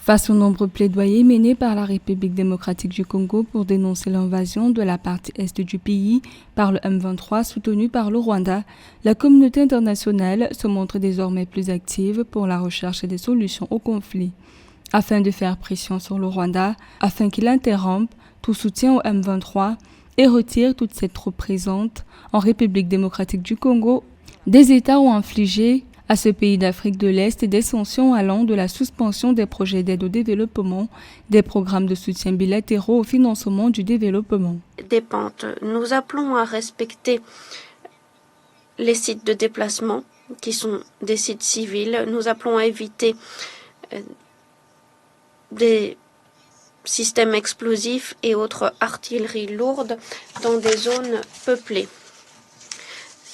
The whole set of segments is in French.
Face aux nombreux plaidoyers menés par la République démocratique du Congo pour dénoncer l'invasion de la partie est du pays par le M23 soutenu par le Rwanda, la communauté internationale se montre désormais plus active pour la recherche des solutions au conflit. Afin de faire pression sur le Rwanda, afin qu'il interrompe tout soutien au M23 et retire toute cette troupes présentes en République démocratique du Congo, des États ont infligé à ce pays d'Afrique de l'Est des sanctions allant de la suspension des projets d'aide au développement, des programmes de soutien bilatéraux au financement du développement. Nous appelons à respecter les sites de déplacement qui sont des sites civils. Nous appelons à éviter des systèmes explosifs et autres artilleries lourdes dans des zones peuplées.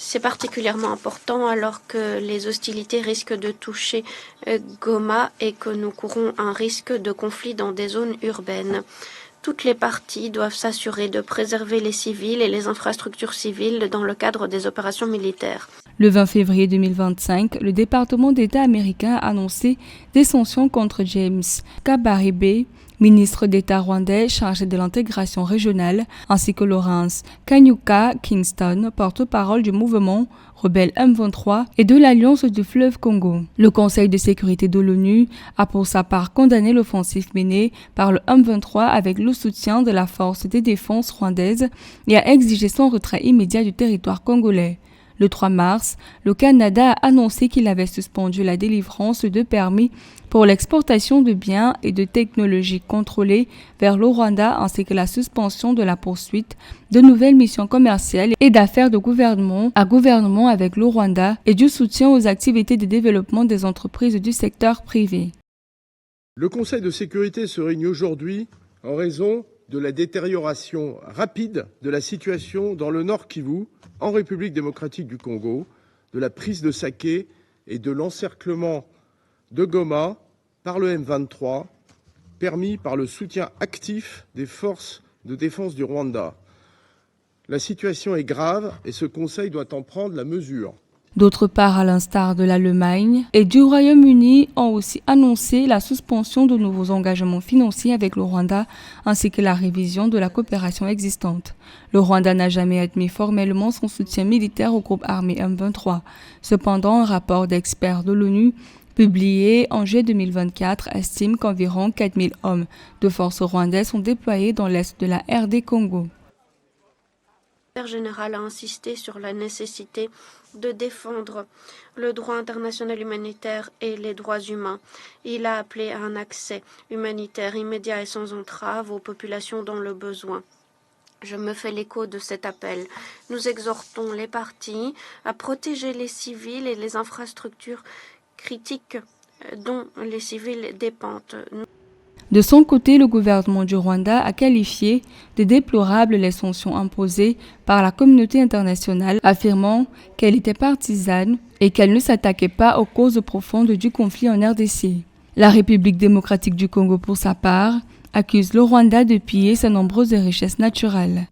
C'est particulièrement important alors que les hostilités risquent de toucher Goma et que nous courons un risque de conflit dans des zones urbaines. Toutes les parties doivent s'assurer de préserver les civils et les infrastructures civiles dans le cadre des opérations militaires. Le 20 février 2025, le département d'État américain a annoncé des sanctions contre James Kabarebe, ministre d'État rwandais chargé de l'intégration régionale, ainsi que Lawrence Kanyuka Kingston, porte-parole du mouvement rebelle M23 et de l'Alliance du fleuve Congo. Le Conseil de sécurité de l'ONU a pour sa part condamné l'offensive menée par le M23 avec le soutien de la force de défense rwandaise et a exigé son retrait immédiat du territoire congolais. Le 3 mars, le Canada a annoncé qu'il avait suspendu la délivrance de permis pour l'exportation de biens et de technologies contrôlées vers le Rwanda ainsi que la suspension de la poursuite de nouvelles missions commerciales et d'affaires de gouvernement à gouvernement avec le Rwanda et du soutien aux activités de développement des entreprises du secteur privé. Le Conseil de sécurité se réunit aujourd'hui en raison de la détérioration rapide de la situation dans le Nord Kivu, en République démocratique du Congo, de la prise de Saké et de l'encerclement de Goma par le M23, permis par le soutien actif des forces de défense du Rwanda. La situation est grave et ce Conseil doit en prendre la mesure. D'autre part, à l'instar de l'Allemagne et du Royaume-Uni, ont aussi annoncé la suspension de nouveaux engagements financiers avec le Rwanda ainsi que la révision de la coopération existante. Le Rwanda n'a jamais admis formellement son soutien militaire au groupe armé M23. Cependant, un rapport d'experts de l'ONU publié en juillet 2024 estime qu'environ 4000 hommes de forces rwandaises sont déployés dans l'est de la RD Congo. Le secrétaire général a insisté sur la nécessité de défendre le droit international humanitaire et les droits humains. Il a appelé à un accès humanitaire immédiat et sans entrave aux populations dans le besoin. Je me fais l'écho de cet appel. Nous exhortons les parties à protéger les civils et les infrastructures critiques dont les civils dépendent. De son côté, le gouvernement du Rwanda a qualifié de déplorables les sanctions imposées par la communauté internationale, affirmant qu'elle était partisane et qu'elle ne s'attaquait pas aux causes profondes du conflit en RDC. La République démocratique du Congo, pour sa part, accuse le Rwanda de piller ses nombreuses richesses naturelles.